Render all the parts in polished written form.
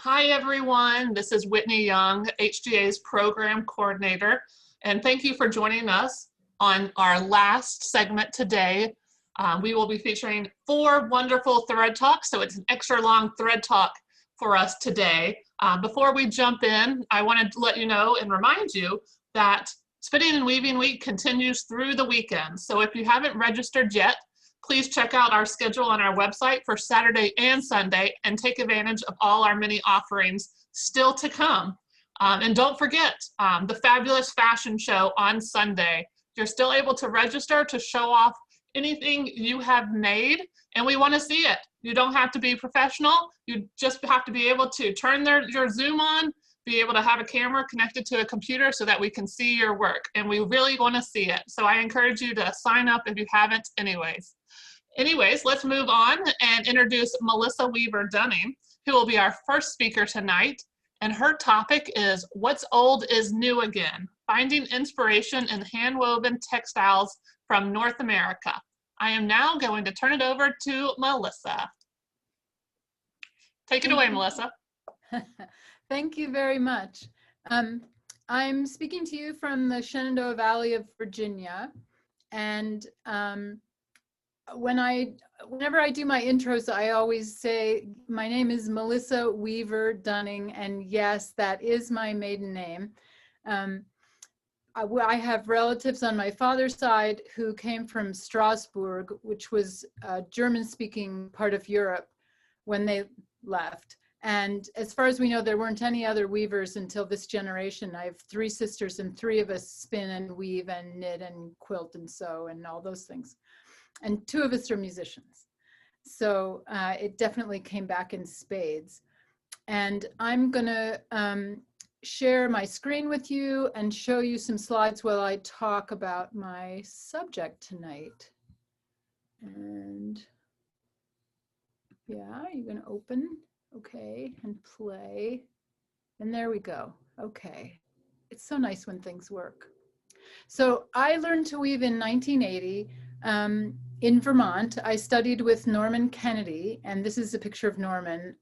Hi, everyone. This is Whitney Young, HGA's program coordinator, and thank you for joining us on our last segment today. We will be featuring 4 wonderful thread talks, so it's an extra long thread talk for us today. Before we jump in, I wanted to let you know and remind you that Spinning and Weaving Week continues through the weekend. So if you haven't registered yet, please check out our schedule on our website for Saturday and Sunday and take advantage of all our many offerings still to come. And don't forget the fabulous fashion show on Sunday. You're still able to register to show off anything you have made, and we want to see it. You don't have to be professional. You just have to be able to turn your Zoom on, be able to have a camera connected to a computer so that we can see your work, and we really want to see it. So I encourage you to sign up if you haven't Anyways, let's move on and introduce Melissa Weaver Dunning, who will be our first speaker tonight. And her topic is What's Old is New Again, Finding Inspiration in Handwoven Textiles from North America. I am now going to turn it over to Melissa. Take it away, Melissa. Thank you very much. I'm speaking to you from the Shenandoah Valley of Virginia. And whenever I do my intros, I always say, my name is Melissa Weaver Dunning, and yes, that is my maiden name. I have relatives on my father's side who came from Strasbourg, which was a German-speaking part of Europe when they left. And as far as we know, there weren't any other weavers until this generation. I have 3 sisters, and 3 of us spin and weave and knit and quilt and sew and all those things. And 2 of us are musicians. So it definitely came back in spades. And I'm gonna share my screen with you and show you some slides while I talk about my subject tonight. And yeah, you're gonna open, okay, and play. And there we go, okay. It's so nice when things work. So I learned to weave in 1980. In Vermont. I studied with Norman Kennedy, and this is a picture of Norman.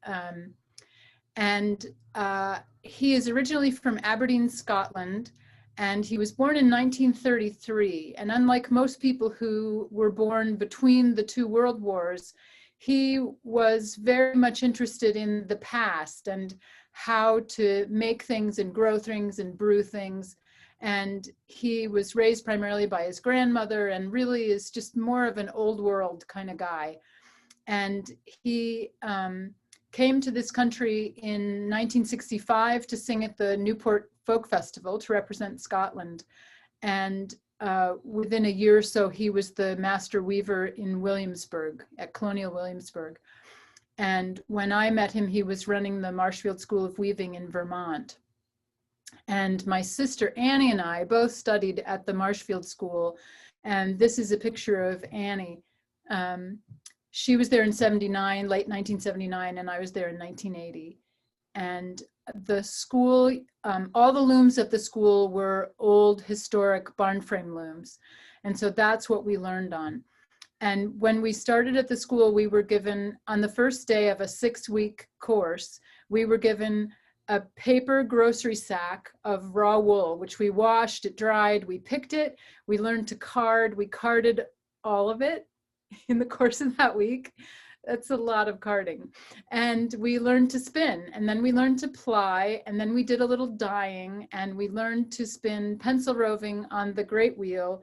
He is originally from Aberdeen, Scotland, and he was born in 1933. And unlike most people who were born between the 2 world wars, he was very much interested in the past and how to make things and grow things and brew things. And he was raised primarily by his grandmother and really is just more of an old world kind of guy. And he came to this country in 1965 to sing at the Newport Folk Festival to represent Scotland. And within a year or so, he was the master weaver in Williamsburg, at Colonial Williamsburg. And when I met him, he was running the Marshfield School of Weaving in Vermont. And my sister Annie and I both studied at the Marshfield School. And this is a picture of Annie. She was there in 79, late 1979, and I was there in 1980. And the school, all the looms at the school were old historic barn frame looms. And so that's what we learned on. And when we started at the school, we were given, on the first day of a 6-week course, we were given a paper grocery sack of raw wool, which we washed, it dried, we picked it, we learned to card, we carded all of it in the course of that week. That's a lot of carding. And we learned to spin, and then we learned to ply, and then we did a little dyeing, and we learned to spin pencil roving on the great wheel.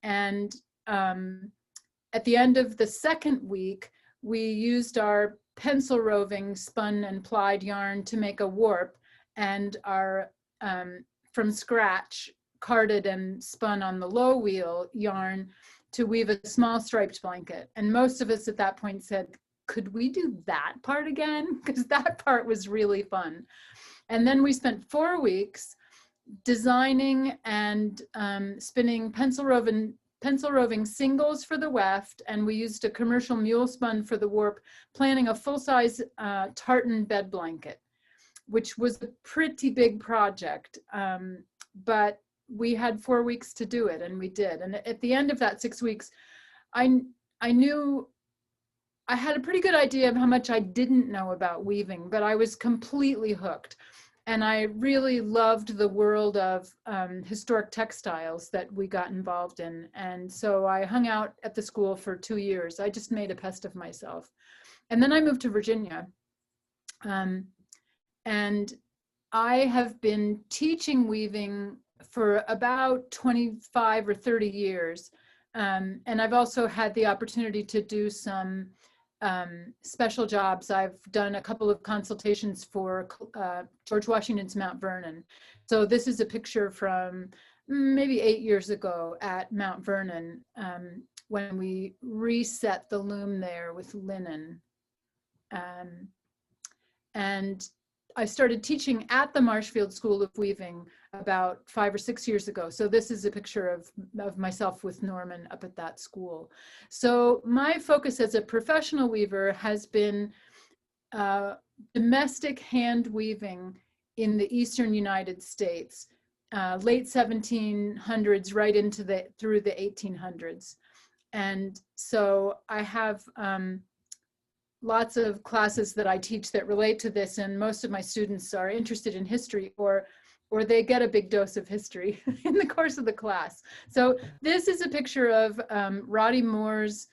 And at the end of the 2nd week, we used our pencil roving spun and plied yarn to make a warp, and our from scratch carded and spun on the low wheel yarn to weave a small striped blanket. And most of us at that point said, could we do that part again? Because that part was really fun. And then we spent 4 weeks designing and spinning pencil roving singles for the weft, and we used a commercial mule spun for the warp, planning a full-size tartan bed blanket, which was a pretty big project, but we had 4 weeks to do it, and we did. And at the end of that 6 weeks, I knew I had a pretty good idea of how much I didn't know about weaving, but I was completely hooked. And I really loved the world of historic textiles that we got involved in. And so I hung out at the school for 2 years. I just made a pest of myself. And then I moved to Virginia. And I have been teaching weaving for about 25 or 30 years. And I've also had the opportunity to do some special jobs. I've done a couple of consultations for George Washington's Mount Vernon. So this is a picture from maybe 8 years ago at Mount Vernon, when we reset the loom there with linen. And I started teaching at the Marshfield School of Weaving about 5 or 6 years ago. So this is a picture of myself with Norman up at that school. So my focus as a professional weaver has been domestic hand weaving in the Eastern United States, late 1700s, right into through the 1800s. And so I have lots of classes that I teach that relate to this, and most of my students are interested in history, or they get a big dose of history in the course of the class. So this is a picture of Roddy Moore's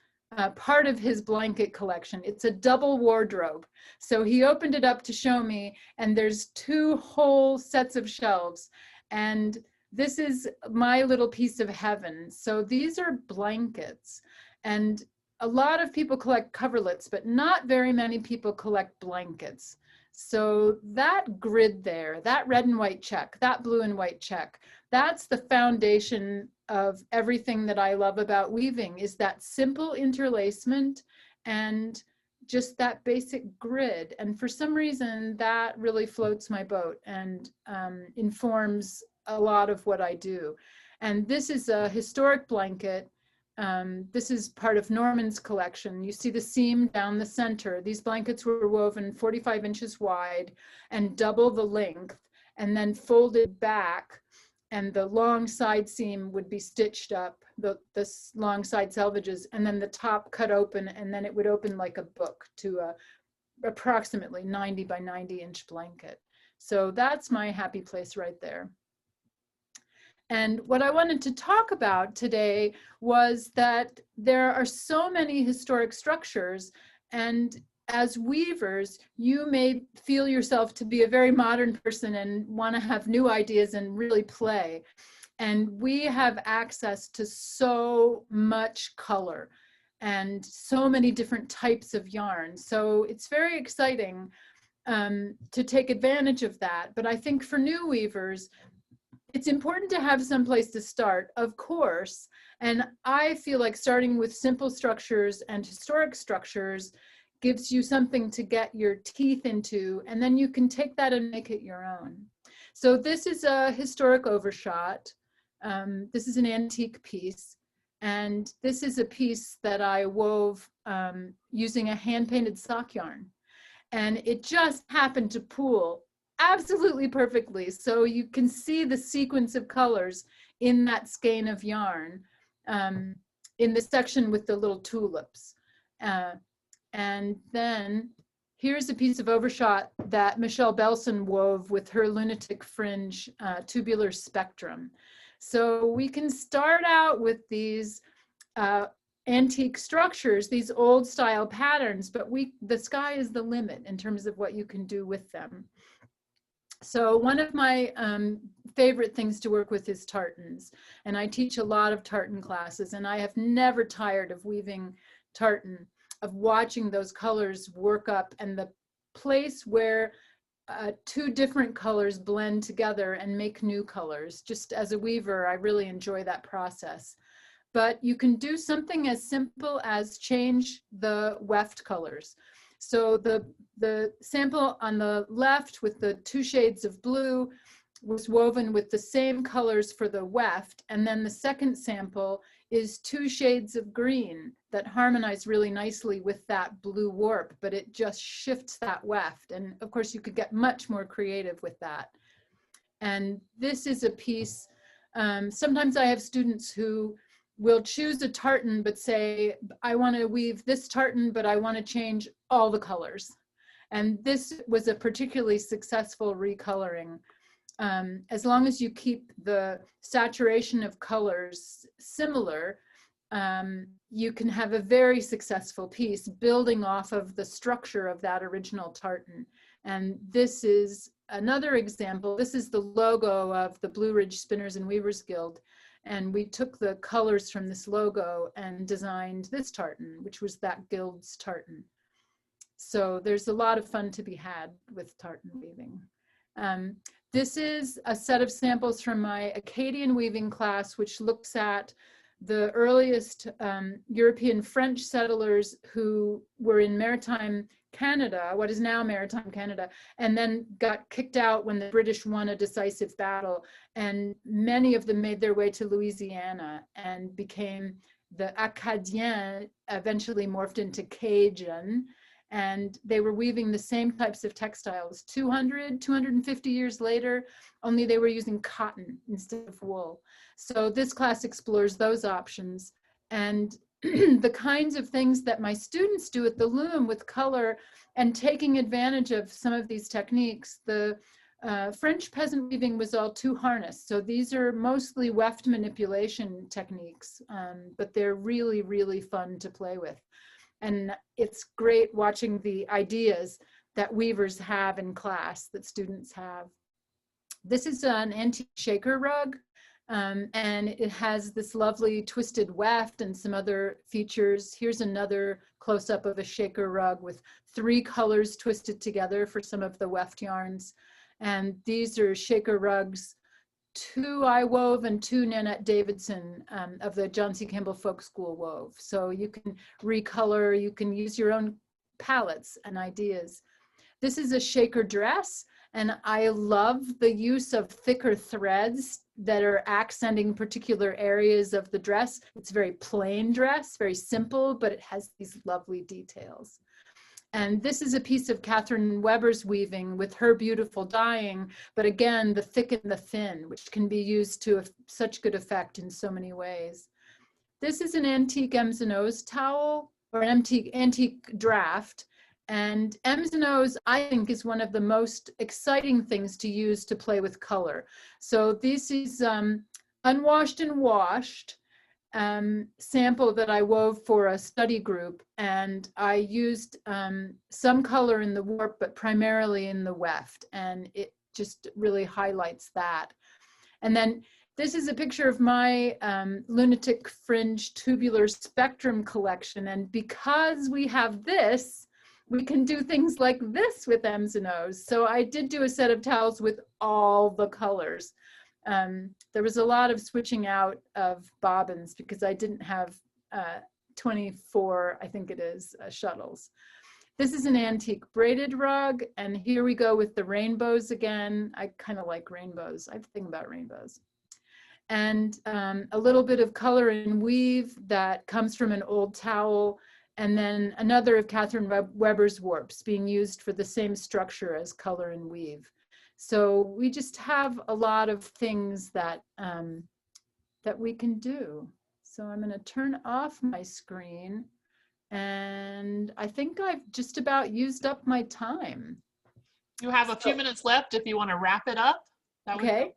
part of his blanket collection. It's a double wardrobe. So he opened it up to show me, and there's 2 whole sets of shelves. And this is my little piece of heaven. So these are blankets. And a lot of people collect coverlets, but not very many people collect blankets. So that grid there, that red and white check, that blue and white check, that's the foundation of everything that I love about weaving, is that simple interlacement and just that basic grid. And for some reason, that really floats my boat and informs a lot of what I do. And this is a historic blanket. This is part of Norman's collection. You see the seam down the center. These blankets were woven 45 inches wide and double the length, and then folded back, and the long side seam would be stitched up, the long side selvages, and then the top cut open, and then it would open like a book to a approximately 90 by 90 inch blanket. So that's my happy place right there. And what I wanted to talk about today was that there are so many historic structures, and as weavers, you may feel yourself to be a very modern person and want to have new ideas and really play. And we have access to so much color and so many different types of yarn. So it's very exciting to take advantage of that. But I think for new weavers, it's important to have some place to start, of course. And I feel like starting with simple structures and historic structures gives you something to get your teeth into, and then you can take that and make it your own. So this is a historic overshot. This is an antique piece. And this is a piece that I wove using a hand-painted sock yarn. And it just happened to pool absolutely perfectly. So you can see the sequence of colors in that skein of yarn in the section with the little tulips. And then here's a piece of overshot that Michelle Belson wove with her Lunatic Fringe tubular spectrum. So we can start out with these antique structures, these old style patterns, but the sky is the limit in terms of what you can do with them. So one of my favorite things to work with is tartans, and I teach a lot of tartan classes, and I have never tired of weaving tartan, of watching those colors work up, and the place where 2 different colors blend together and make new colors. Just as a weaver, I really enjoy that process. But you can do something as simple as change the weft colors. So the sample on the left with the 2 shades of blue was woven with the same colors for the weft. And then the second sample is 2 shades of green that harmonize really nicely with that blue warp, but it just shifts that weft. And of course you could get much more creative with that. And this is a piece, sometimes I have students who will choose a tartan, but say, I want to weave this tartan, but I want to change all the colors. And this was a particularly successful recoloring. As long as you keep the saturation of colors similar, you can have a very successful piece building off of the structure of that original tartan. And this is another example. This is the logo of the Blue Ridge Spinners and Weavers Guild. And we took the colors from this logo and designed this tartan, which was that guild's tartan. So there's a lot of fun to be had with tartan weaving. This is a set of samples from my Acadian weaving class, which looks at the earliest European French settlers who were in maritime Canada, what is now maritime Canada, and then got kicked out when the British won a decisive battle. And many of them made their way to Louisiana and became the Acadiens, eventually morphed into Cajun. And they were weaving the same types of textiles 250 years later, only they were using cotton instead of wool. So this class explores those options. And the kinds of things that my students do at the loom with color and taking advantage of some of these techniques. The French peasant weaving was all two harness. So these are mostly weft manipulation techniques, but they're really, really fun to play with. And it's great watching the ideas that weavers have in class, that students have. This is an antique shaker rug, and it has this lovely twisted weft and some other features. Here's another close-up of a shaker rug with 3 colors twisted together for some of the weft yarns. And these are shaker rugs, 2 I wove and 2 Nanette Davidson of the John C. Campbell Folk School wove. So you can recolor, you can use your own palettes and ideas. This is a shaker dress, and I love the use of thicker threads that are accenting particular areas of the dress. It's a very plain dress, very simple, but it has these lovely details. And this is a piece of Catherine Weber's weaving with her beautiful dyeing, but again, the thick and the thin, which can be used to such good effect in so many ways. This is an antique M's and O's towel, or an antique draft. And M's and O's, I think, is one of the most exciting things to use to play with color. So this is unwashed and washed sample that I wove for a study group, and I used some color in the warp, but primarily in the weft, and it just really highlights that. And then this is a picture of my Lunatic Fringe Tubular Spectrum collection, and because we have this, we can do things like this with M's and O's. So I did do a set of towels with all the colors. There was a lot of switching out of bobbins because I didn't have 24, I think it is, shuttles. This is an antique braided rug, and here we go with the rainbows again. I kind of like rainbows. I have to think about rainbows. And a little bit of color and weave that comes from an old towel, and then another of Catherine Weber's warps being used for the same structure as color and weave. So we just have a lot of things that that we can do. So I'm going to turn off my screen, and I think I've just about used up my time. You have a few minutes left if you want to wrap it up. Okay.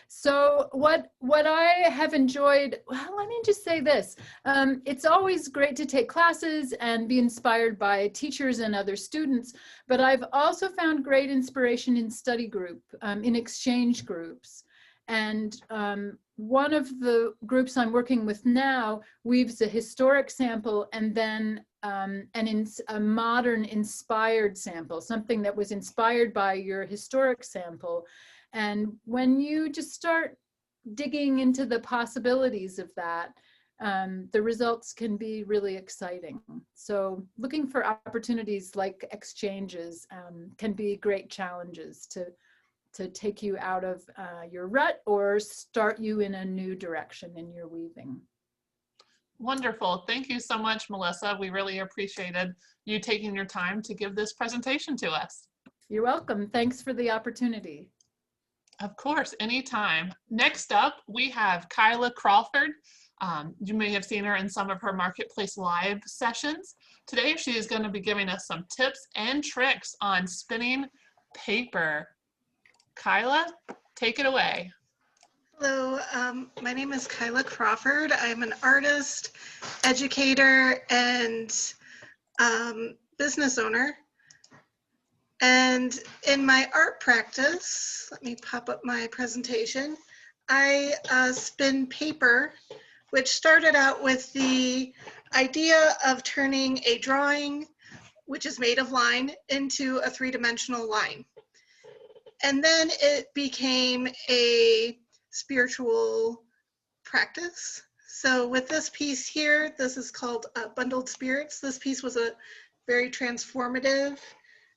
So what I have enjoyed, well, let me just say this. It's always great to take classes and be inspired by teachers and other students, but I've also found great inspiration in study group, in exchange groups. And one of the groups I'm working with now weaves a historic sample and then a modern inspired sample, something that was inspired by your historic sample. And when you just start digging into the possibilities of that, the results can be really exciting. So looking for opportunities like exchanges can be great challenges to take you out of your rut or start you in a new direction in your weaving. Wonderful. Thank you so much, Melissa. We really appreciated you taking your time to give this presentation to us. You're welcome. Thanks for the opportunity. Of course, anytime. Next up, we have Kyla Crawford. You may have seen her in some of her Marketplace Live sessions. Today, she is going to be giving us some tips and tricks on spinning paper. Kyla, take it away. Hello, my name is Kyla Crawford. I'm an artist, educator, and business owner. And in my art practice, let me pop up my presentation, I spin paper, which started out with the idea of turning a drawing, which is made of line, into a three-dimensional line. And then it became a spiritual practice. So with this piece here, this is called Bundled Spirits. This piece was a very transformative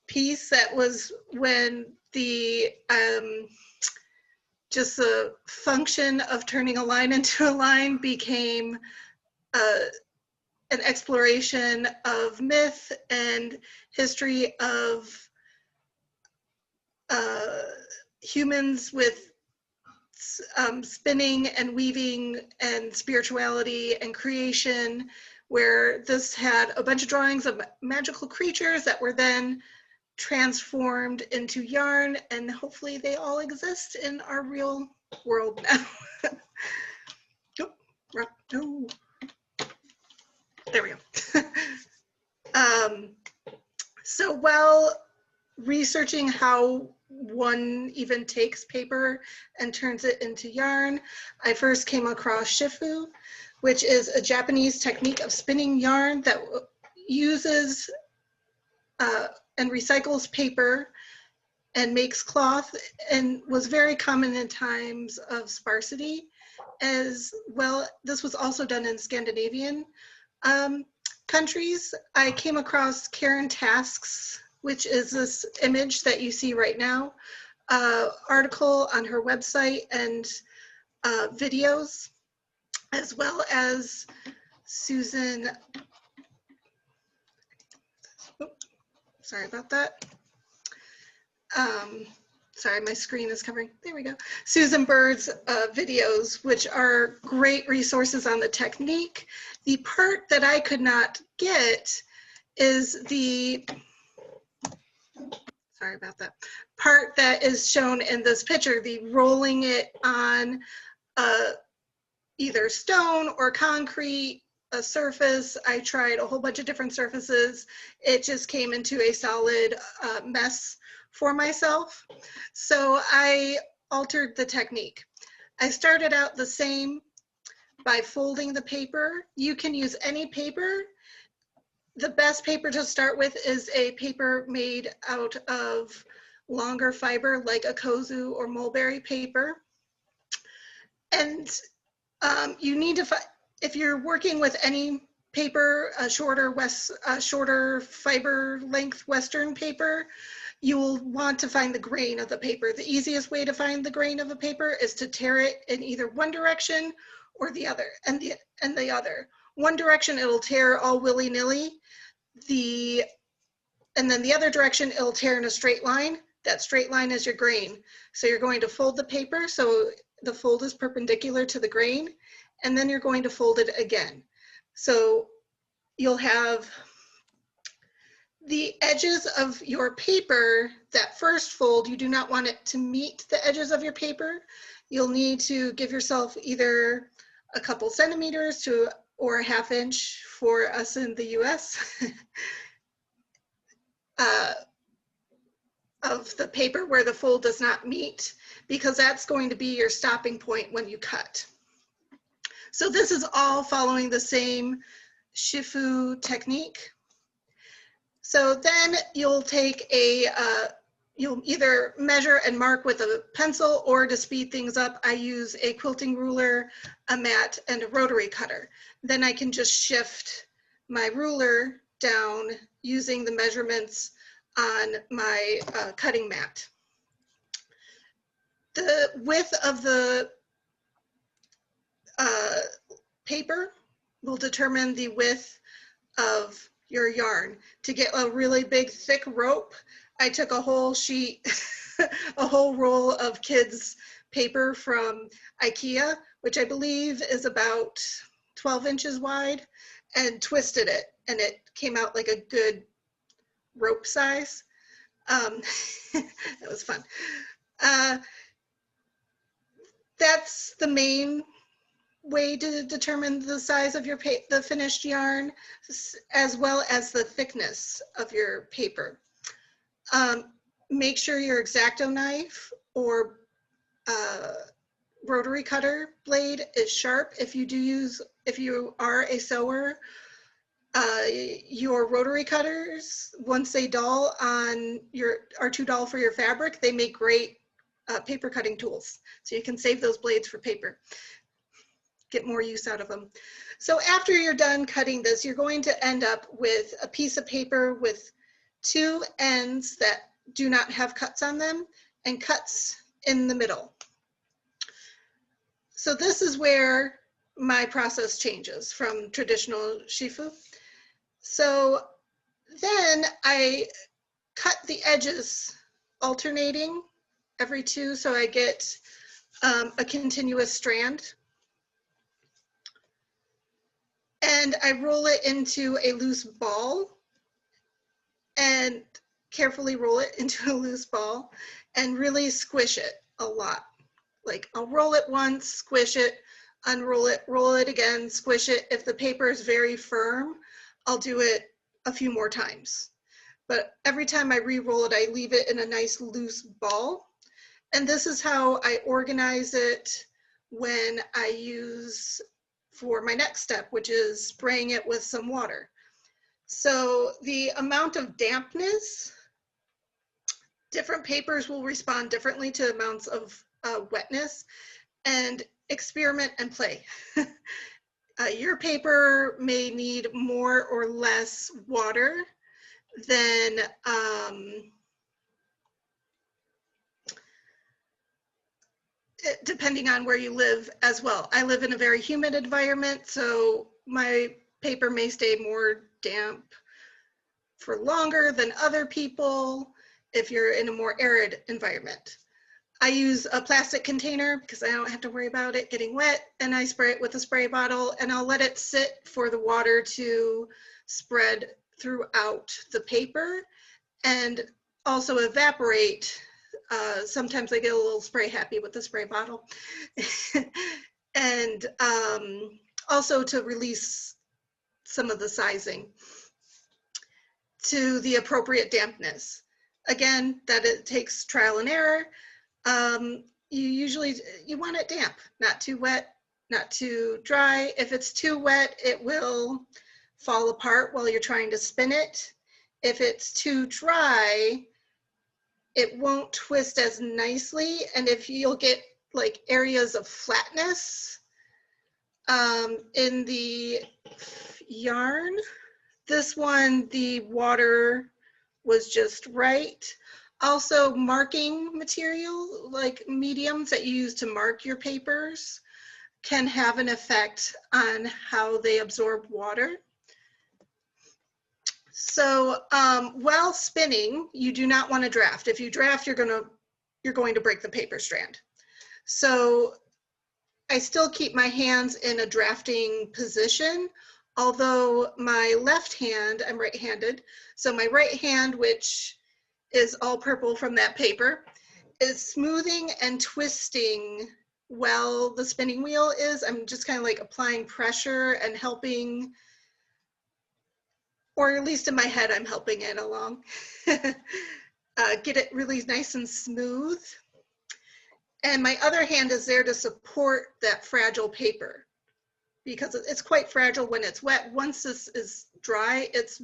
piece. That was when the just the function of turning a line into a line became an exploration of myth and history of humans with spinning and weaving and spirituality and creation, where this had a bunch of drawings of magical creatures that were then transformed into yarn, and hopefully they all exist in our real world now. Oh, there we go. So while researching how one even takes paper and turns it into yarn, I first came across shifu, which is a Japanese technique of spinning yarn that uses and recycles paper and makes cloth, and was very common in times of sparsity. As well, this was also done in Scandinavian countries. I came across Karen Task's, which is this image that you see right now, article on her website and videos, as well as Susan, sorry about that. Sorry, my screen is covering, there we go. Susan Bird's videos, which are great resources on the technique. The part that I could not get is the, sorry about that, part that is shown in this picture, the rolling it on either stone or concrete, a surface. I tried a whole bunch of different surfaces. It just came into a solid mess for myself. So I altered the technique. I started out the same by folding the paper. You can use any paper. The best paper to start with is a paper made out of longer fiber like a kozu or mulberry paper. And you need to, if you're working with any paper, a shorter fiber length Western paper, you will want to find the grain of the paper. The easiest way to find the grain of a paper is to tear it in either one direction or the other, and the other. One direction it'll tear all willy-nilly, and then the other direction it'll tear in a straight line. That straight line is your grain. So you're going to fold the paper so the fold is perpendicular to the grain, and then you're going to fold it again. So you'll have the edges of your paper, that first fold, you do not want it to meet the edges of your paper. You'll need to give yourself either a couple centimeters to or a ½ inch for us in the US of the paper where the fold does not meet, because that's going to be your stopping point when you cut. So this is all following the same shifu technique. So then you'll take a, you'll either measure and mark with a pencil, or to speed things up, I use a quilting ruler, a mat, and a rotary cutter. Then I can just shift my ruler down using the measurements on my cutting mat. The width of the paper will determine the width of your yarn. To get a really big thick rope, I took a whole sheet, a whole roll of kids paper from IKEA, which I believe is about 12 inches wide, and twisted it, and it came out like a good rope size. That was fun. That's the main way to determine the size of your the finished yarn, as well as the thickness of your paper. Make sure your X-Acto knife or rotary cutter blade is sharp. If you are a sewer, your rotary cutters, once they dull on are too dull for your fabric, they make great paper cutting tools. So you can save those blades for paper. Get more use out of them. So after you're done cutting this, you're going to end up with a piece of paper with two ends that do not have cuts on them and cuts in the middle. So this is where my process changes from traditional shifu. So then I cut the edges alternating every two, so I get a continuous strand. And I roll it into a loose ball and carefully roll it into a loose ball and really squish it a lot. Like I'll roll it once, squish it, unroll it, roll it again, squish it. If the paper is very firm, I'll do it a few more times. But every time I re-roll it, I leave it in a nice loose ball. And this is how I organize it when I use for my next step, which is spraying it with some water. So the amount of dampness, different papers will respond differently to amounts of wetness, and experiment and play. Your paper may need more or less water than depending on where you live as well. I live in a very humid environment, so my paper may stay more damp for longer than other people if you're in a more arid environment. I use a plastic container because I don't have to worry about it getting wet, and I spray it with a spray bottle, and I'll let it sit for the water to spread throughout the paper and also evaporate. Sometimes I get a little spray happy with the spray bottle. And also to release some of the sizing to the appropriate dampness. Again, that it takes trial and error. You want it damp, not too wet, not too dry. If it's too wet, it will fall apart while you're trying to spin it. If it's too dry, it won't twist as nicely, and if you'll get like areas of flatness in the yarn. This one, the water was just right. Also, marking material, like mediums that you use to mark your papers, can have an effect on how they absorb water. So while spinning, you do not want to draft. If you draft, you're going to break the paper strand. So I still keep my hands in a drafting position, although my left hand, I'm right-handed, so my right hand, which is all purple from that paper, is smoothing and twisting while the spinning wheel is. I'm just kind of like applying pressure and helping, or at least in my head, I'm helping it along. Get it really nice and smooth. And my other hand is there to support that fragile paper because it's quite fragile when it's wet. Once this is dry, it's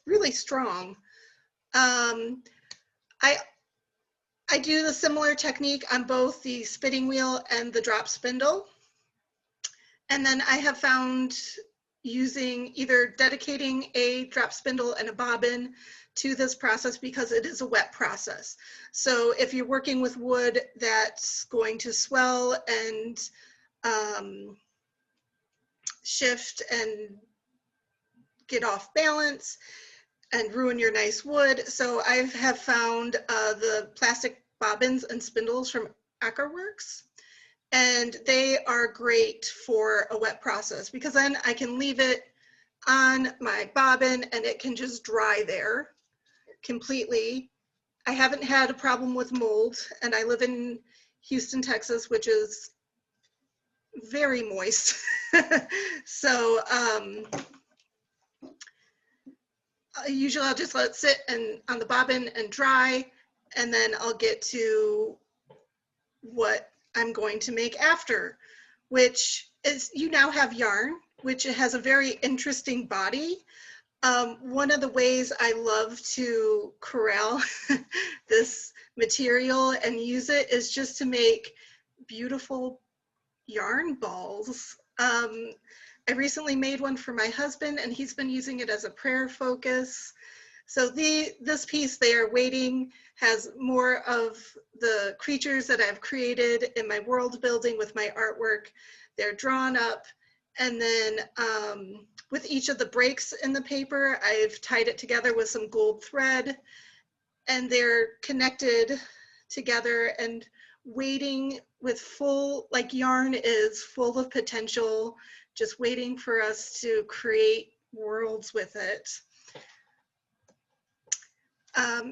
really strong. I do the similar technique on both the spinning wheel and the drop spindle. And then I have found using either dedicating a drop spindle and a bobbin to this process because it is a wet process. So if you're working with wood that's going to swell and shift and get off balance and ruin your nice wood. So I have found the plastic bobbins and spindles from Ackerworks, And they are great for a wet process because then I can leave it on my bobbin and it can just dry there completely. I haven't had a problem with mold, and I live in Houston, Texas, which is very moist. So usually I'll just let it sit on the bobbin and dry, and then I'll get to what I'm going to make after, which is, you now have yarn, which has a very interesting body. One of the ways I love to corral this material and use it is just to make beautiful yarn balls. I recently made one for my husband, and he's been using it as a prayer focus. So this piece there, Waiting, has more of the creatures that I've created in my world building with my artwork. They're drawn up, and then with each of the breaks in the paper, I've tied it together with some gold thread, and they're connected together. And Waiting with full, like yarn is full of potential, just waiting for us to create worlds with it.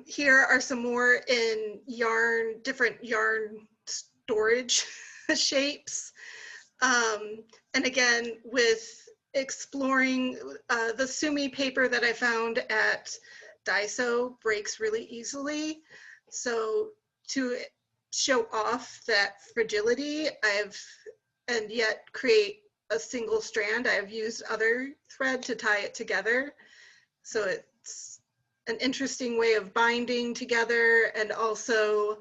Here are some more in yarn, different yarn storage shapes. And again, with exploring the Sumi paper that I found at Daiso breaks really easily. So to show off that fragility, and yet create a single strand, I've used other thread to tie it together. So it's an interesting way of binding together, and also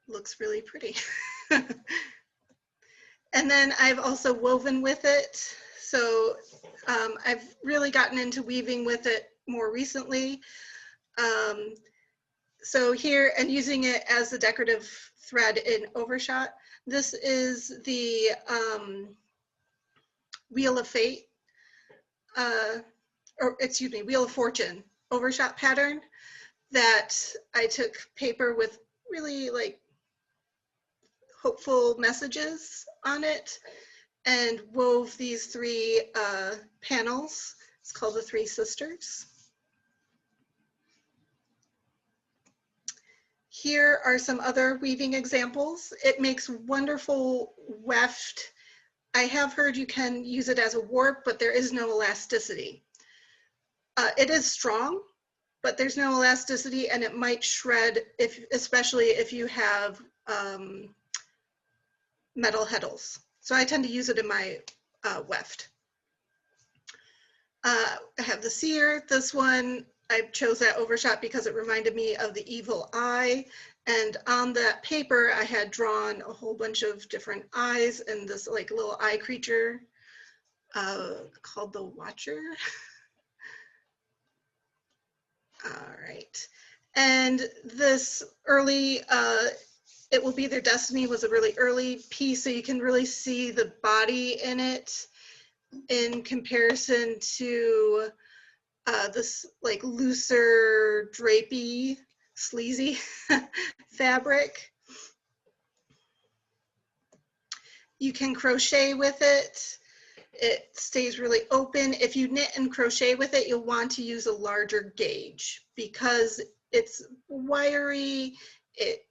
looks really pretty. And then I've also woven with it. So I've really gotten into weaving with it more recently. So here, and using it as a decorative thread in Overshot. This is the Wheel of Fate, or excuse me, Wheel of Fortune Overshot pattern that I took paper with really like hopeful messages on it and wove these three panels. It's called the Three Sisters. Here are some other weaving examples. It makes wonderful weft. I have heard you can use it as a warp, but there is no elasticity. It is strong, but there's no elasticity, and it might shred, especially if you have metal heddles. So I tend to use it in my weft. I have the Seer. This one, I chose that Overshot because it reminded me of the evil eye. And on that paper, I had drawn a whole bunch of different eyes and this like little eye creature called the Watcher. All right. And this early, It Will Be Their Destiny was a really early piece, so you can really see the body in it in comparison to this like looser, drapey, sleazy fabric. You can crochet with it. It stays really open. If you knit and crochet with it, you'll want to use a larger gauge because it's wiry. It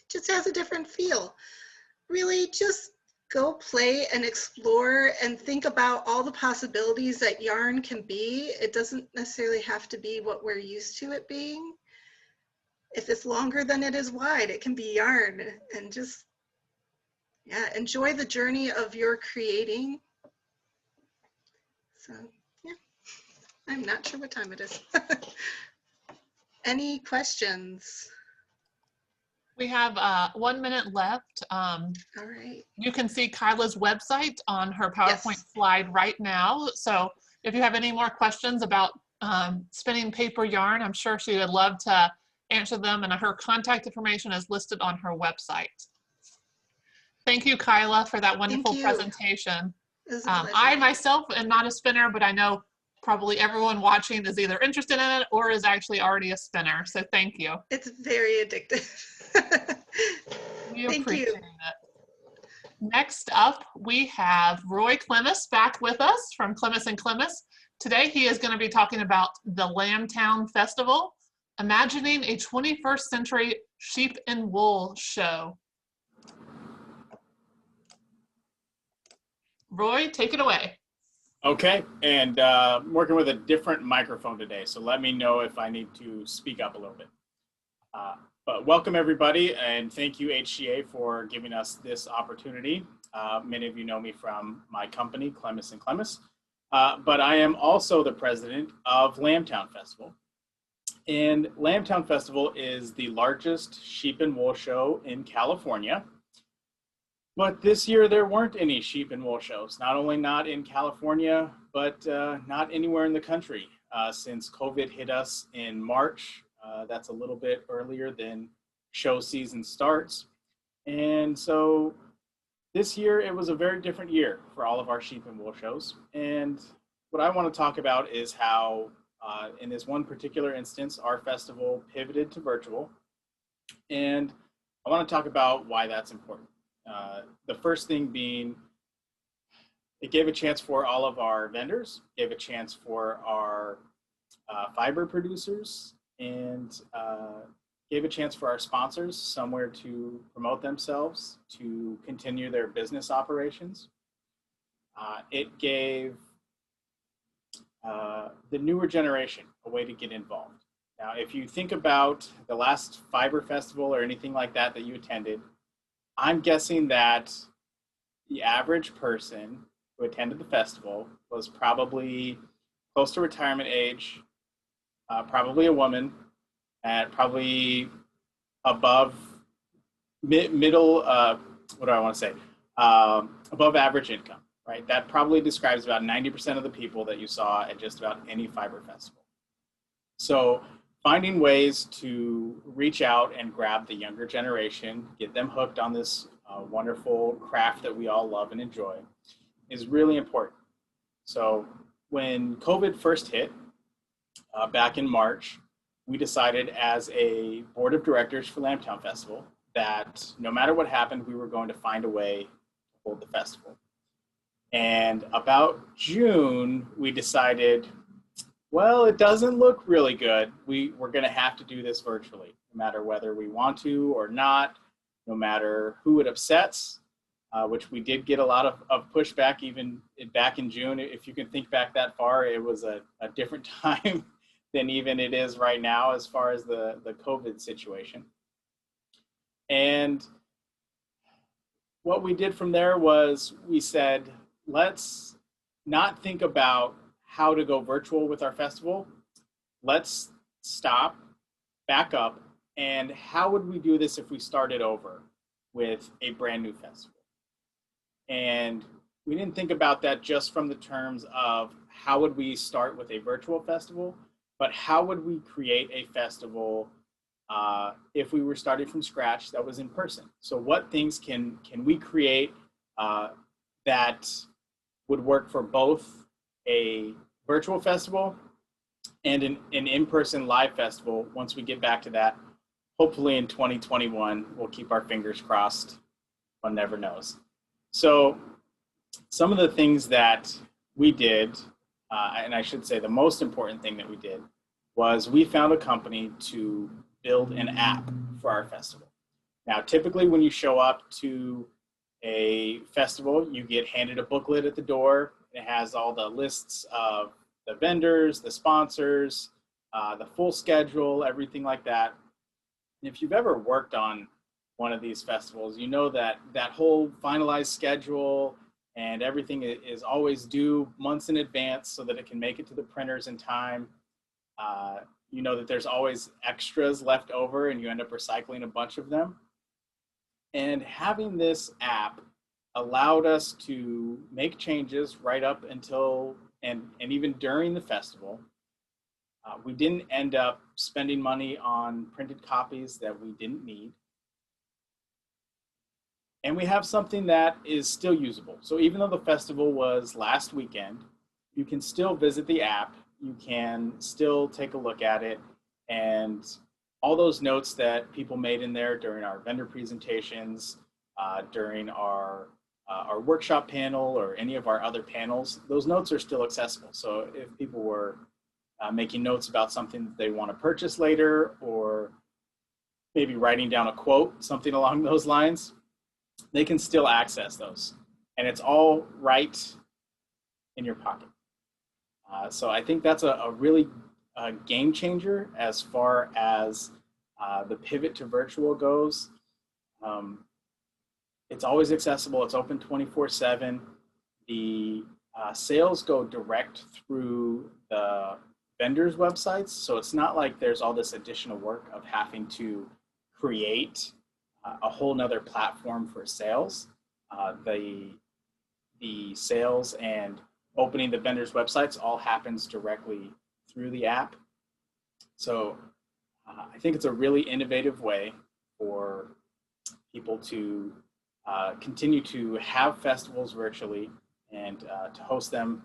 just has a different feel. Really just go play and explore and think about all the possibilities that yarn can be. It doesn't necessarily have to be what we're used to it being. If it's longer than it is wide, it can be yarn, and just, yeah, enjoy the journey of your creating. So, yeah, I'm not sure what time it is. Any questions? We have 1 minute left. All right. You can see Kyla's website on her PowerPoint slide right now. So if you have any more questions about spinning paper yarn, I'm sure she would love to answer them, and her contact information is listed on her website. Thank you, Kyla, for that wonderful presentation. It was a pleasure. I myself am not a spinner, but I know probably everyone watching is either interested in it or is actually already a spinner. So thank you. It's very addictive. We Thank appreciate you. it. Next up, we have Roy Clemes back with us from Clemes and Clemes. Today, he is going to be talking about the Lambtown Festival, imagining a 21st century sheep and wool show. Roy, take it away. Okay, and I'm working with a different microphone today, so let me know if I need to speak up a little bit. But welcome everybody, and thank you HCA for giving us this opportunity. Many of you know me from my company, Clemes and Clemes, but I am also the president of Lambtown Festival. And Lambtown Festival is the largest sheep and wool show in California. But this year there weren't any sheep and wool shows, not only not in California, but not anywhere in the country. Since COVID hit us in March, that's a little bit earlier than show season starts. And so this year it was a very different year for all of our sheep and wool shows. And what I want to talk about is how in this one particular instance, our festival pivoted to virtual. And I want to talk about why that's important. The first thing being, it gave a chance for all of our vendors, gave a chance for our fiber producers, and gave a chance for our sponsors somewhere to promote themselves, to continue their business operations. It gave the newer generation a way to get involved. Now, if you think about the last fiber festival or anything like that that you attended, I'm guessing that the average person who attended the festival was probably close to retirement age, probably a woman, at probably above middle, what do I want to say, above average income, right? That probably describes about 90% of the people that you saw at just about any fiber festival. So finding ways to reach out and grab the younger generation, get them hooked on this wonderful craft that we all love and enjoy is really important. So when COVID first hit back in March, we decided as a board of directors for Lambtown Festival that no matter what happened, we were going to find a way to hold the festival. And about June, we decided, well, it doesn't look really good. We're going to have to do this virtually, no matter whether we want to or not, no matter who it upsets, which we did get a lot of pushback even back in June. If you can think back that far, it was a different time than even it is right now as far as the COVID situation. And what we did from there was we said, let's not think about how to go virtual with our festival. Let's stop, back up, and how would we do this if we started over with a brand new festival? And we didn't think about that just from the terms of how would we start with a virtual festival, but how would we create a festival if we were starting from scratch that was in person? So what things can we create that would work for both a virtual festival and an in-person live festival once we get back to that? Hopefully in 2021, we'll keep our fingers crossed. One never knows. So some of the things that we did, and I should say the most important thing that we did, was we found a company to build an app for our festival. Now, typically when you show up to a festival, you get handed a booklet at the door. It has all the lists of the vendors, the sponsors, the full schedule, everything like that. And if you've ever worked on one of these festivals, you know that that whole finalized schedule and everything is always due months in advance so that it can make it to the printers in time. You know that there's always extras left over and you end up recycling a bunch of them. And having this app allowed us to make changes right up until and even during the festival. We didn't end up spending money on printed copies that we didn't need. And we have something that is still usable. So even though the festival was last weekend, you can still visit the app. You can still take a look at it, and all those notes that people made in there during our vendor presentations, during our workshop panel or any of our other panels, those notes are still accessible. So if people were making notes about something that they want to purchase later, or maybe writing down a quote, something along those lines, they can still access those. And it's all right in your pocket. So I think that's a really game changer as far as the pivot to virtual goes. It's always accessible. It's open 24/7. The sales go direct through the vendors' websites. So it's not like there's all this additional work of having to create a whole nother platform for sales. The sales and opening the vendors' websites all happens directly through the app. So I think it's a really innovative way for people to continue to have festivals virtually and to host them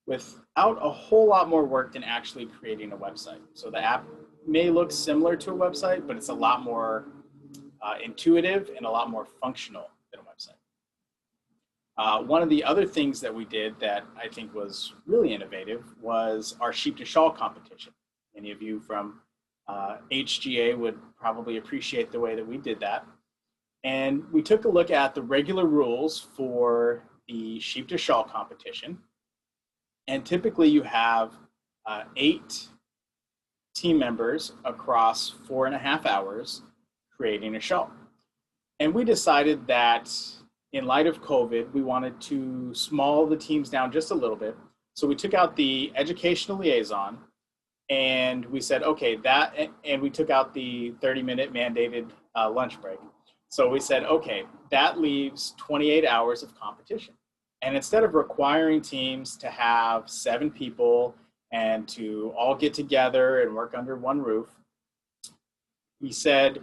without a whole lot more work than actually creating a website. So the app may look similar to a website, but it's a lot more intuitive and a lot more functional than a website. One of the other things that we did that I think was really innovative was our sheep to shawl competition. Many of you from HGA would probably appreciate the way that we did that. And we took a look at the regular rules for the sheep to shawl competition. And typically you have 8 team members across 4.5 hours creating a shawl. And we decided that in light of COVID, we wanted to small the teams down just a little bit. So we took out the educational liaison, and we said, okay, and we took out the 30-minute mandated lunch break. So we said, okay, that leaves 28 hours of competition. And instead of requiring teams to have 7 people and to all get together and work under one roof, we said,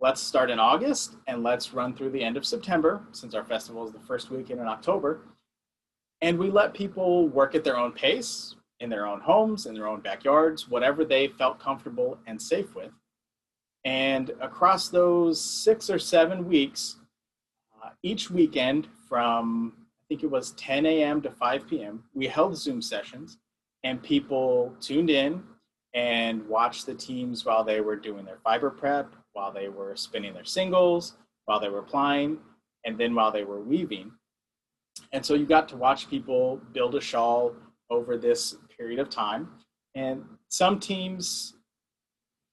let's start in August and let's run through the end of September, since our festival is the first weekend in October. And we let people work at their own pace, in their own homes, in their own backyards, whatever they felt comfortable and safe with. And across those 6 or 7 weeks, each weekend from, I think it was 10 a.m. to 5 p.m., we held Zoom sessions, and people tuned in and watched the teams while they were doing their fiber prep, while they were spinning their singles, while they were plying, and then while they were weaving. And so you got to watch people build a shawl over this period of time. And some teams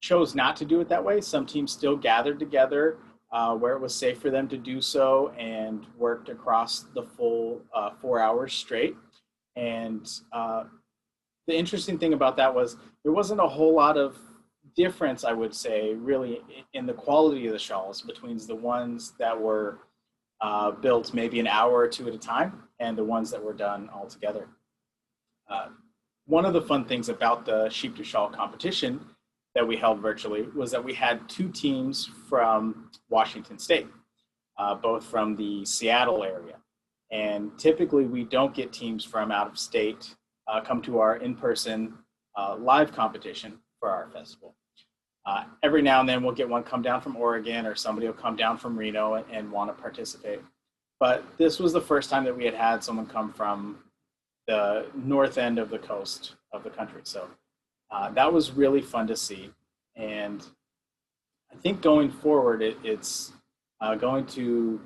chose not to do it that way. Some teams still gathered together where it was safe for them to do so and worked across the full 4 hours straight. And the interesting thing about that was there wasn't a whole lot of difference, I would say, really in the quality of the shawls between the ones that were built maybe an hour or 2 at a time and the ones that were done all together. One of the fun things about the sheep to shawl competition that we held virtually was that we had 2 teams from Washington State, both from the Seattle area. And typically we don't get teams from out of state come to our in-person live competition for our festival. Every now and then we'll get one come down from Oregon, or somebody will come down from Reno and want to participate. But this was the first time that we had someone come from the north end of the coast of the country. So that was really fun to see. And I think going forward, it's going to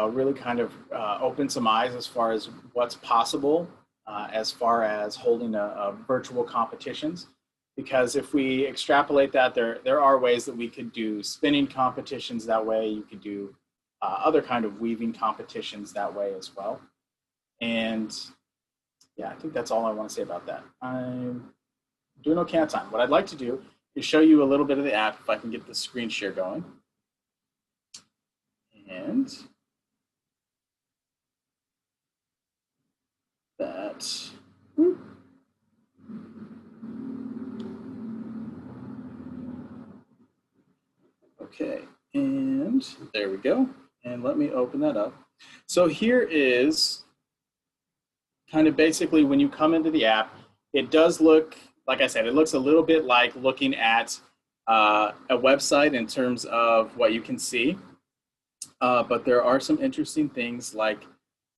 really kind of open some eyes as far as what's possible as far as holding a virtual competitions. Because if we extrapolate that, there are ways that we could do spinning competitions that way. You could do other kind of weaving competitions that way as well. And yeah, I think that's all I want to say about that. I'm doing okay on time. What I'd like to do is show you a little bit of the app if I can get the screen share going. And that. Whoop. Okay, and there we go. And let me open that up. So here is kind of basically when you come into the app, it does look, like I said, it looks a little bit like looking at a website in terms of what you can see. But there are some interesting things like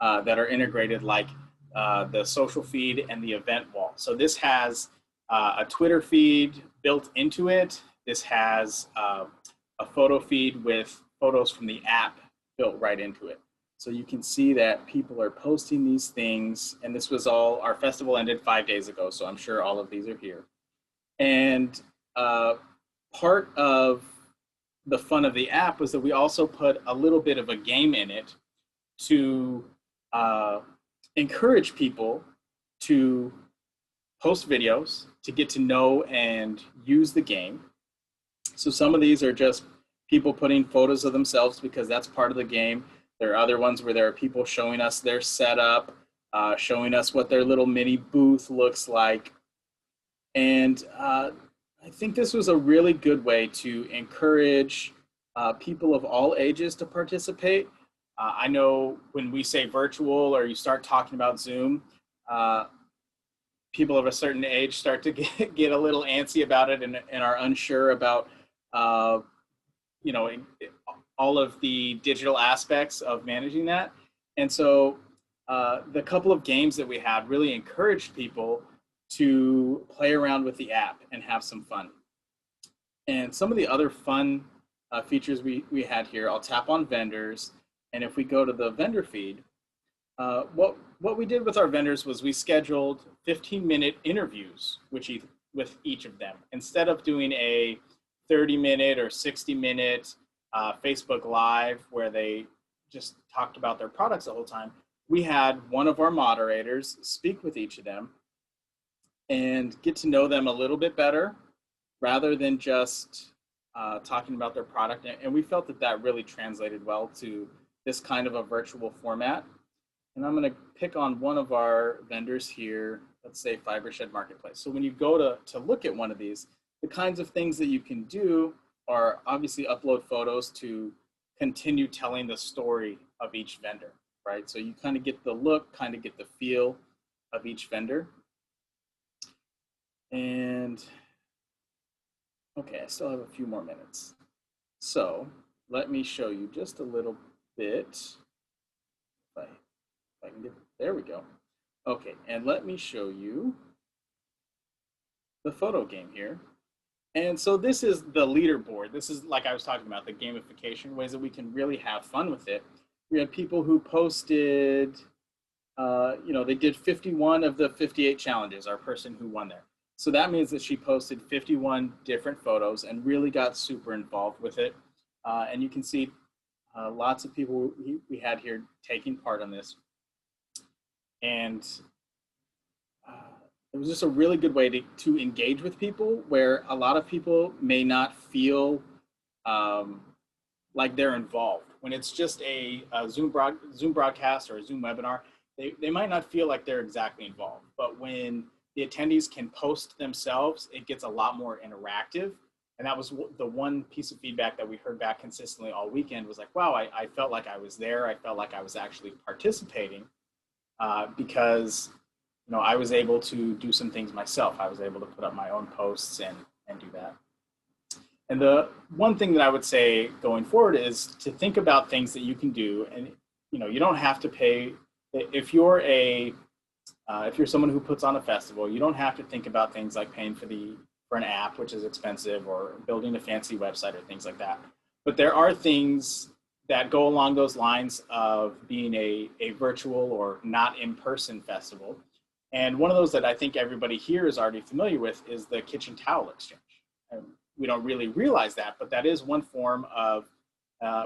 that are integrated, like the social feed and the event wall. So this has a Twitter feed built into it. This has a photo feed with photos from the app built right into it. So you can see that people are posting these things, and this was all, our festival ended 5 days ago, so I'm sure all of these are here. And part of the fun of the app was that we also put a little bit of a game in it to encourage people to post videos, to get to know and use the game. So some of these are just people putting photos of themselves because that's part of the game. There are other ones where there are people showing us their setup, showing us what their little mini booth looks like. And I think this was a really good way to encourage people of all ages to participate. I know when we say virtual or you start talking about Zoom, people of a certain age start to get a little antsy about it and are unsure about you know, all of the digital aspects of managing that. And so the couple of games that we had really encouraged people to play around with the app and have some fun. And some of the other fun features we had here, I'll tap on vendors. And if we go to the vendor feed, what we did with our vendors was we scheduled 15-minute interviews with each of them. Instead of doing a 30-minute or 60-minute Facebook Live where they just talked about their products the whole time, we had one of our moderators speak with each of them and get to know them a little bit better rather than just talking about their product. And we felt that that really translated well to this kind of a virtual format. And I'm going to pick on one of our vendors here, let's say Fibershed Marketplace. So when you go to look at one of these, the kinds of things that you can do are obviously upload photos to continue telling the story of each vendor, right? So you kind of get the look, kind of get the feel of each vendor. And okay, I still have a few more minutes. So let me show you just a little bit. If I can get, there we go. Okay, and let me show you the photo game here. And so this is the leaderboard. This is, like I was talking about, the gamification, ways that we can really have fun with it. We had people who posted, you know, they did 51 of the 58 challenges, our person who won there. So that means that she posted 51 different photos and really got super involved with it. And you can see lots of people we had here taking part on this. And it was just a really good way to engage with people, where a lot of people may not feel like they're involved. When it's just a Zoom broadcast or a Zoom webinar, they might not feel like they're exactly involved. But when the attendees can post themselves, it gets a lot more interactive. And that was the one piece of feedback that we heard back consistently all weekend, was like, wow, I felt like I was there. I felt like I was actually participating because, you know, I was able to do some things myself. I was able to put up my own posts and do that. And the one thing that I would say going forward is to think about things that you can do. And, you know, you don't have to pay. If you're someone who puts on a festival, you don't have to think about things like paying for an app, which is expensive, or building a fancy website or things like that. But there are things that go along those lines of being a virtual or not in-person festival. And one of those that I think everybody here is already familiar with is the kitchen towel exchange. And we don't really realize that, but that is one form of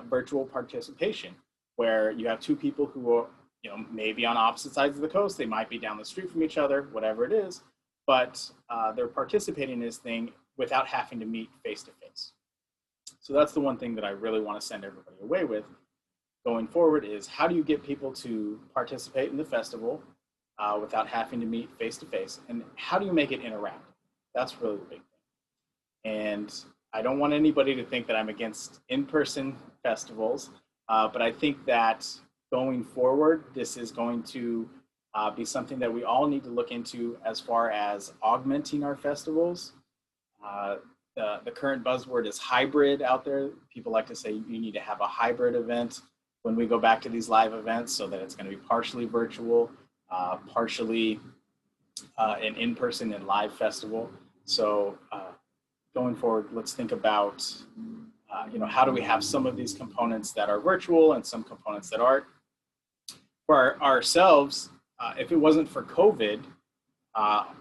virtual participation, where you have two people who are, you know, maybe on opposite sides of the coast. They might be down the street from each other, whatever it is, but they're participating in this thing without having to meet face to face. So that's the one thing that I really want to send everybody away with going forward, is how do you get people to participate in the festival without having to meet face to face, and how do you make it interactive? That's really the big thing. And I don't want anybody to think that I'm against in-person festivals, but I think that going forward, this is going to be something that we all need to look into as far as augmenting our festivals. The current buzzword is hybrid out there. People like to say you need to have a hybrid event when we go back to these live events, so that it's going to be partially virtual, partially an in-person and live festival. So going forward, let's think about how do we have some of these components that are virtual and some components that aren't. For ourselves, if it wasn't for COVID,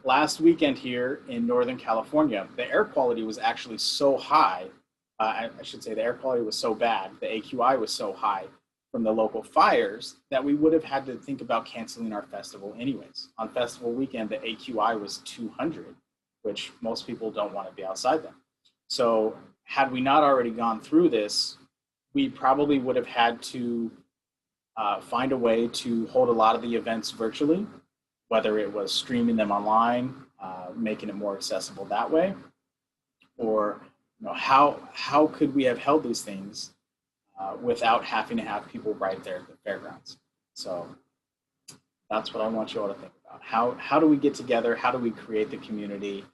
last weekend here in Northern California, the air quality was actually so high. I should say the air quality was so bad, the AQI was so high from the local fires that we would have had to think about canceling our festival anyways. On festival weekend, the AQI was 200, which most people don't want to be outside them. So had we not already gone through this, we probably would have had to find a way to hold a lot of the events virtually, whether it was streaming them online, making it more accessible that way, or how could we have held these things without having to have people right there at the fairgrounds. So that's what I want you all to think about. How do we get together? How do we create the community?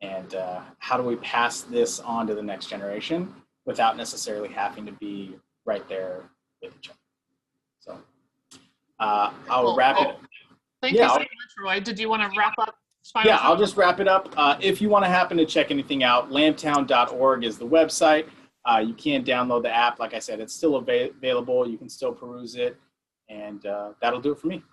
And how do we pass this on to the next generation without necessarily having to be right there with each other? So I'll wrap it. Thank you so much, Roy. Did you want to wrap up? Yeah, I'll just wrap it up. If you want to happen to check anything out, lambtown.org is the website. You can download the app. Like I said, it's still available. You can still peruse it. And that'll do it for me.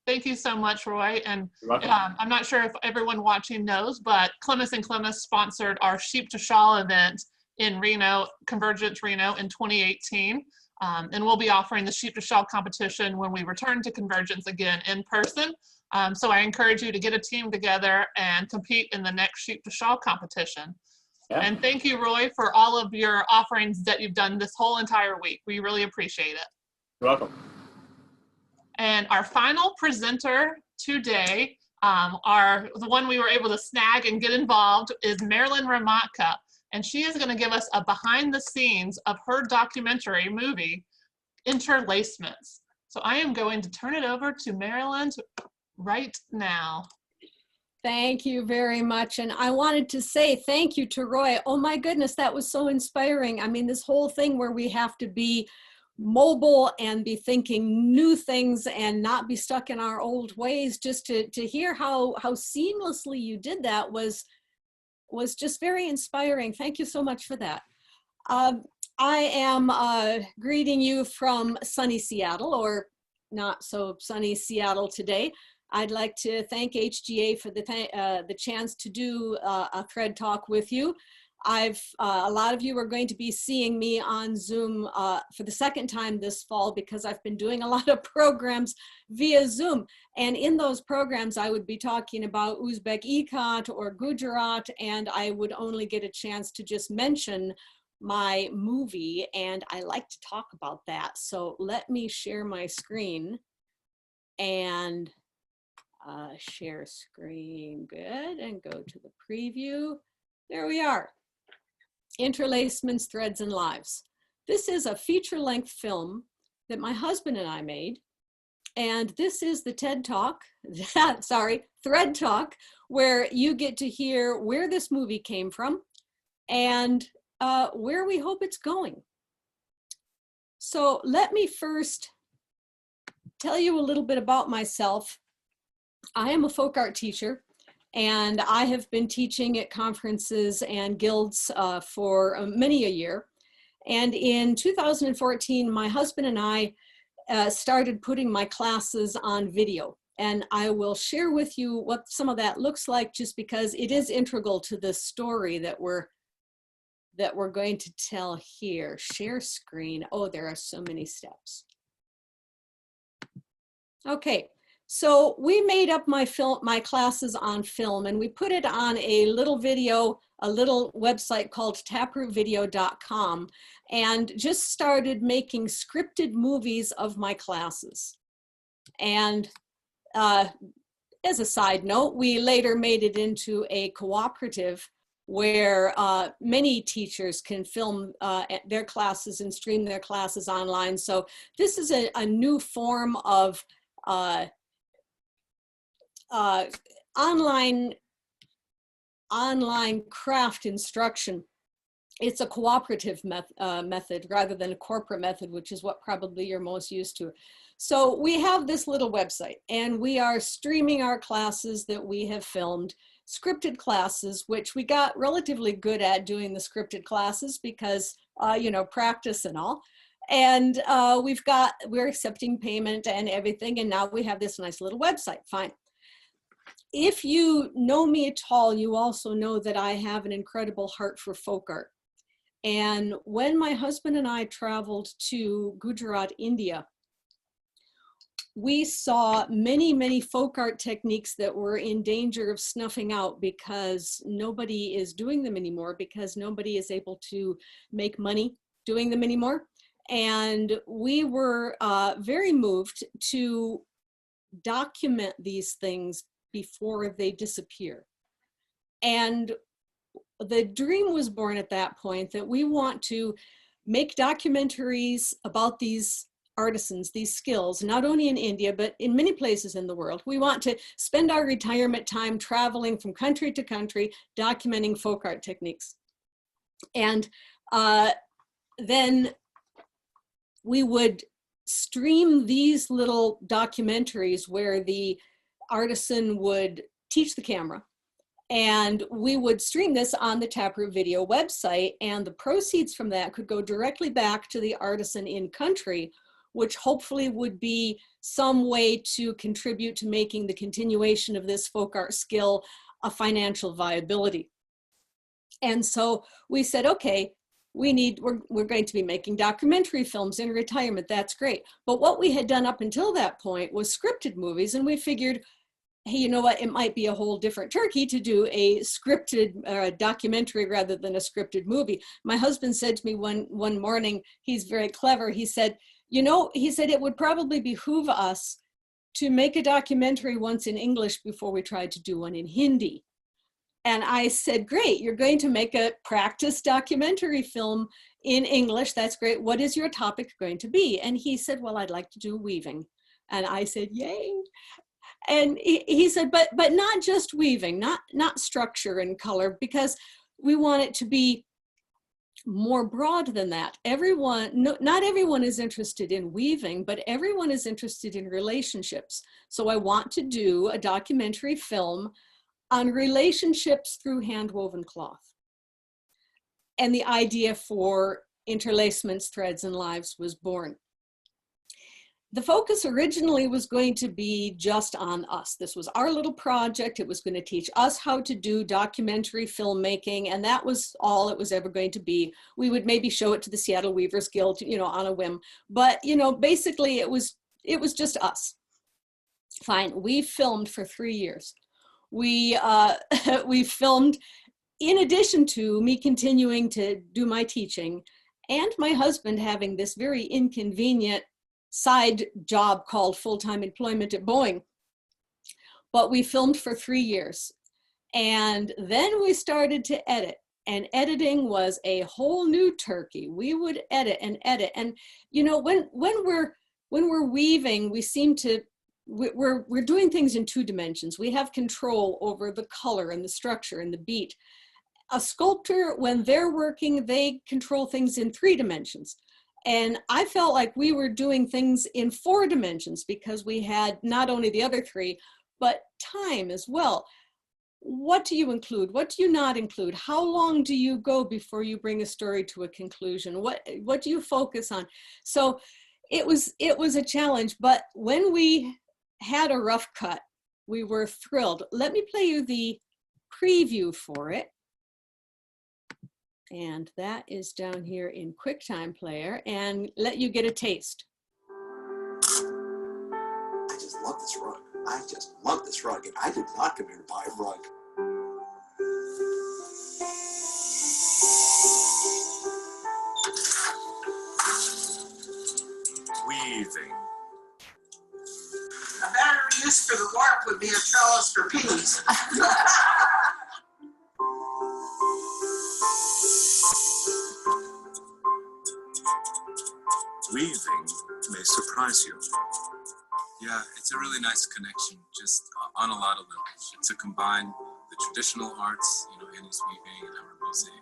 Thank you so much, Roy. And I'm not sure if everyone watching knows, but Clemes and Clemes sponsored our Sheep to Shawl event in Reno, Convergence Reno in 2018. And we'll be offering the Sheep to Shawl competition when we return to Convergence again in person. So I encourage you to get a team together and compete in the next Sheep to Shawl competition. Yeah. And thank you, Roy, for all of your offerings that you've done this whole entire week. We really appreciate it. You're welcome. And our final presenter today, the one we were able to snag and get involved, is Marilyn Romatka. And she is going to give us a behind the scenes of her documentary movie, Interlacements. So I am going to turn it over to Marilyn right now. Thank you very much. And I wanted to say thank you to Roy. Oh my goodness, that was so inspiring. I mean, this whole thing where we have to be mobile and be thinking new things and not be stuck in our old ways, just to hear how seamlessly you did that was just very inspiring. Thank you so much for that. I am greeting you from sunny Seattle, or not so sunny Seattle today. I'd like to thank HGA for the chance to do a thread talk with you. A lot of you are going to be seeing me on Zoom for the second time this fall, because I've been doing a lot of programs via Zoom. And in those programs, I would be talking about Uzbek Ikat or Gujarat, and I would only get a chance to just mention my movie, and I like to talk about that. So let me share my screen and share screen, good, and go to the preview. There we are. Interlacements, Threads, and Lives. This is a feature-length film that my husband and I made, and this is the TED Talk, Thread Talk, where you get to hear where this movie came from and where we hope it's going. So let me first tell you a little bit about myself. I am a folk art teacher, and I have been teaching at conferences and guilds for many a year. And in 2014, my husband and I started putting my classes on video. And I will share with you what some of that looks like, just because it is integral to the story that we're going to tell here. Share screen. Oh, there are so many steps. Okay. So we made up my classes on film, and we put it on a little video, a little website called taprootvideo.com, and just started making scripted movies of my classes. And as a side note, we later made it into a cooperative where many teachers can film their classes and stream their classes online. So this is a new form of online craft instruction. It's a cooperative method rather than a corporate method, which is what probably you're most used to. So we have this little website, and we are streaming our classes that we have filmed, scripted classes, which we got relatively good at doing the scripted classes because, you know, practice and all. And we're accepting payment and everything. And now we have this nice little website. Fine. If you know me at all, you also know that I have an incredible heart for folk art. And when my husband and I traveled to Gujarat, India, we saw many, many folk art techniques that were in danger of snuffing out because nobody is doing them anymore, because nobody is able to make money doing them anymore. And we were very moved to document these things before they disappear. And the dream was born at that point that we want to make documentaries about these artisans, these skills, not only in India, but in many places in the world. We want to spend our retirement time traveling from country to country, documenting folk art techniques. And then we would stream these little documentaries where the artisan would teach the camera. And we would stream this on the Taproot Video website, and the proceeds from that could go directly back to the artisan in country, which hopefully would be some way to contribute to making the continuation of this folk art skill a financial viability. And so we said, okay, we're going to be making documentary films in retirement. That's great. But what we had done up until that point was scripted movies, and we figured, hey, you know what, it might be a whole different turkey to do a scripted documentary rather than a scripted movie. My husband said to me one morning, he's very clever, he said, you know, he said it would probably behoove us to make a documentary once in English before we tried to do one in Hindi. And I said, great, you're going to make a practice documentary film in English. That's great. What is your topic going to be? And he said, well, I'd like to do weaving. And I said, yay. And he said, but not just weaving, not structure and color, because we want it to be more broad than that. Not everyone is interested in weaving, but everyone is interested in relationships. So I want to do a documentary film on relationships through handwoven cloth. And the idea for Interlacements, Threads, and Lives was born. The focus originally was going to be just on us. This was our little project. It was going to teach us how to do documentary filmmaking, and that was all it was ever going to be. We would maybe show it to the Seattle Weavers Guild, you know, on a whim. But, you know, basically it was just us. Fine, we filmed for 3 years. We filmed in addition to me continuing to do my teaching and my husband having this very inconvenient side job called full-time employment at Boeing. But we filmed for 3 years. And then we started to edit. And editing was a whole new turkey. We would edit. And you know, when we're weaving, we seem to, we're doing things in 2 dimensions. We have control over the color and the structure and the beat. A sculptor, when they're working, they control things in 3 dimensions. And I felt like we were doing things in 4 dimensions because we had not only the other 3, but time as well. What do you include? What do you not include? How long do you go before you bring a story to a conclusion? What do you focus on? So it was a challenge, but when we had a rough cut, we were thrilled. Let me play you the preview for it. And that is down here in QuickTime Player, and let you get a taste. I just love this rug. I just love this rug, and I did not come here to buy a rug. Weaving. A better use for the warp would be a trellis for peas. Weaving may surprise you. Yeah, it's a really nice connection, just on a lot of levels, to combine the traditional arts, Annie's weaving and our mosaic.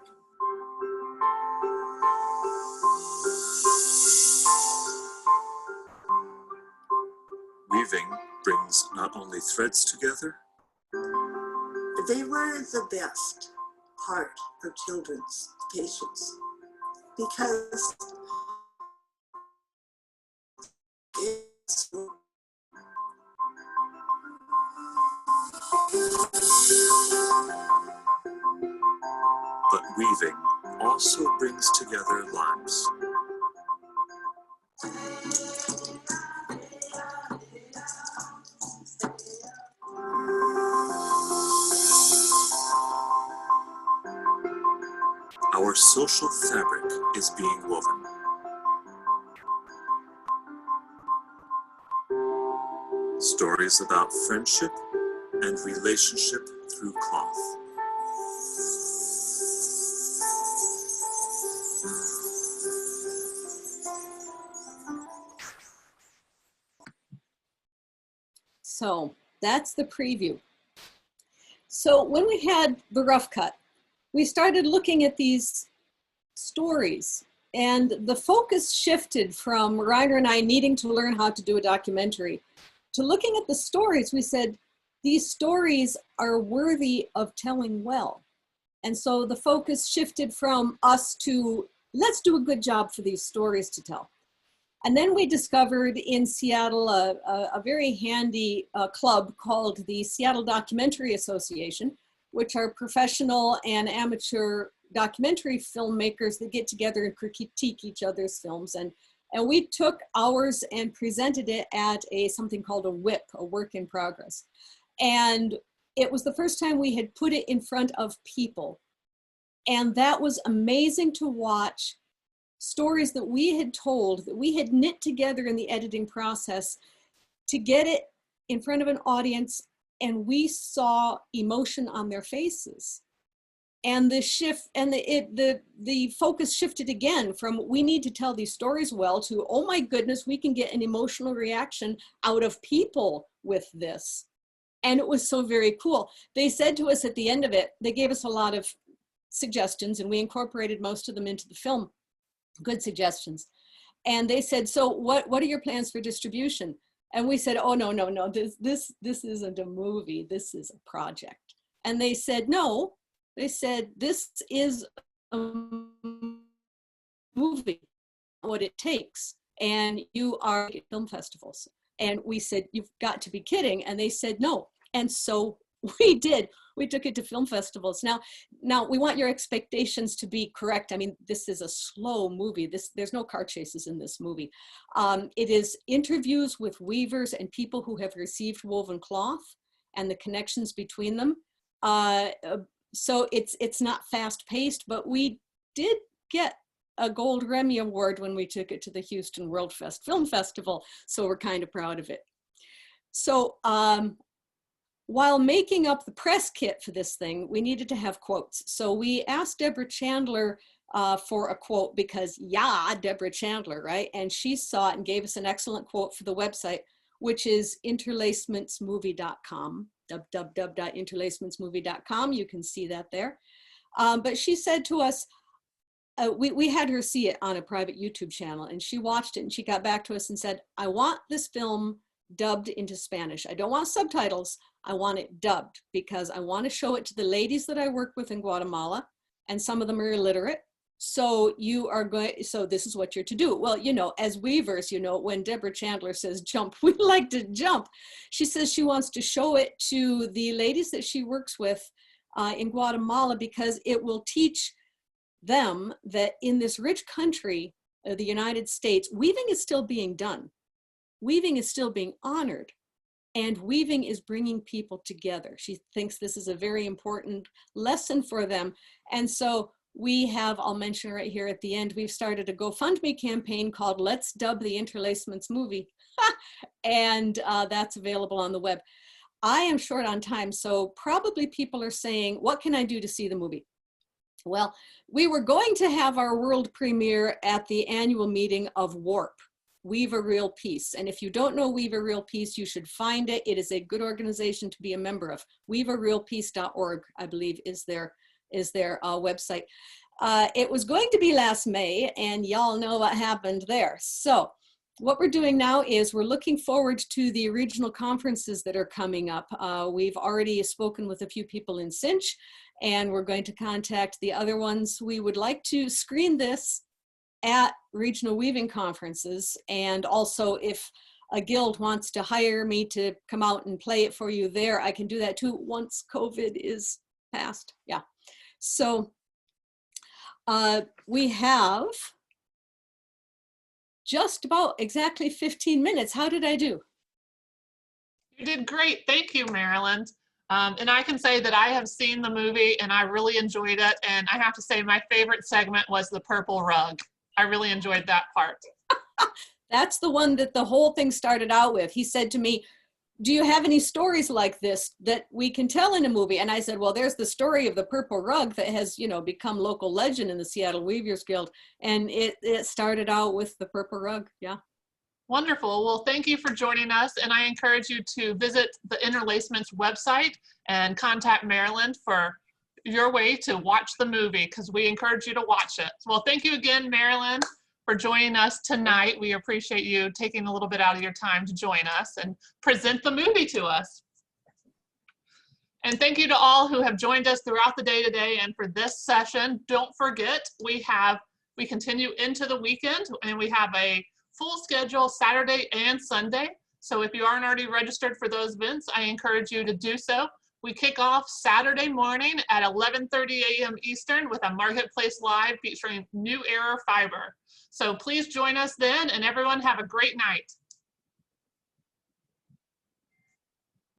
Weaving brings not only threads together, They were the best part of children's patience because it's but weaving also brings together lives. Our social fabric is being woven. Stories about friendship and relationship through cloth. So that's the preview. So when we had the rough cut, we started looking at these stories, and the focus shifted from Reiner and I needing to learn how to do a documentary to looking at the stories. We said, these stories are worthy of telling well. And so the focus shifted from us to, let's do a good job for these stories to tell. And then we discovered in Seattle a very handy club called the Seattle Documentary Association, which are professional and amateur documentary filmmakers that get together and critique each other's films. And we took ours and presented it at something called a WIP, a work in progress. And it was the first time we had put it in front of people. And that was amazing to watch. Stories that we had told, that we had knit together in the editing process to get it in front of an audience, and we saw emotion on their faces. And the shift and the focus shifted again from we need to tell these stories well to, oh my goodness, we can get an emotional reaction out of people with this. And it was so very cool. They said to us at the end of it, they gave us a lot of suggestions, and we incorporated most of them into the film. Good suggestions. And they said, so what are your plans for distribution? And we said, oh, no, this isn't a movie, this is a project. And they said, no, they said, this is a movie, what it takes. And you are at film festivals. And we said, you've got to be kidding. And they said, no. And so we did. We took it to film festivals. Now we want your expectations to be correct. I mean, this is a slow movie. There's no car chases in this movie. It is interviews with weavers and people who have received woven cloth and the connections between them. So it's not fast paced, but we did get a Gold Remy Award when we took it to the Houston World Fest Film Festival. So we're kind of proud of it. So, while making up the press kit for this thing, we needed to have quotes. So we asked Deborah Chandler for a quote because, yeah, Deborah Chandler, right? And she saw it and gave us an excellent quote for the website, which is interlacementsmovie.com, www.interlacementsmovie.com. You can see that there. But she said to us, we had her see it on a private YouTube channel, and she watched it and she got back to us and said, I want this film dubbed into Spanish. I don't want subtitles. I want it dubbed because I want to show it to the ladies that I work with in Guatemala, and some of them are illiterate. So so this is what you're to do. Well, as weavers, when Deborah Chandler says jump, we like to jump. She says she wants to show it to the ladies that she works with in Guatemala because it will teach them that in this rich country, the United States, weaving is still being done. Weaving is still being honored. And weaving is bringing people together. She thinks this is a very important lesson for them. And so we have, I'll mention right here at the end, we've started a GoFundMe campaign called Let's Dub the Interlacements Movie. And that's available on the web. I am short on time, so probably people are saying, what can I do to see the movie? Well, we were going to have our world premiere at the annual meeting of WARP. Weave a Real Peace. And if you don't know Weave a Real Peace, you should find it. It is a good organization to be a member of. weavearealpeace.org, I believe, is their website. It was going to be last May, and y'all know what happened there. So what we're doing now is we're looking forward to the regional conferences that are coming up. We've already spoken with a few people in Cinch, and we're going to contact the other ones. We would like to screen this at regional weaving conferences, and also if a guild wants to hire me to come out and play it for you there, I can do that too once COVID is passed. Yeah. So we have just about exactly 15 minutes. How did I do? You did great. Thank you, Marilyn. And I can say that I have seen the movie and I really enjoyed it. And I have to say my favorite segment was the purple rug. I really enjoyed that part. That's the one that the whole thing started out with. He said to me, do you have any stories like this that we can tell in a movie? And I said, well, there's the story of the purple rug that has, you know, become local legend in the Seattle Weavers Guild. And it started out with the purple rug. Yeah. Wonderful. Well, thank you for joining us. And I encourage you to visit the Interlacements website and contact Marilyn for your way to watch the movie, because we encourage you to watch it. Well, thank you again, Marilyn, for joining us tonight. We appreciate you taking a little bit out of your time to join us and present the movie to us. And thank you to all who have joined us throughout the day today and for this session. Don't forget, we continue into the weekend and we have a full schedule Saturday and Sunday. So if you aren't already registered for those events, I encourage you to do so. We kick off Saturday morning at 11:30 a.m. Eastern with a Marketplace Live featuring New Era Fiber. So please join us then, and everyone have a great night.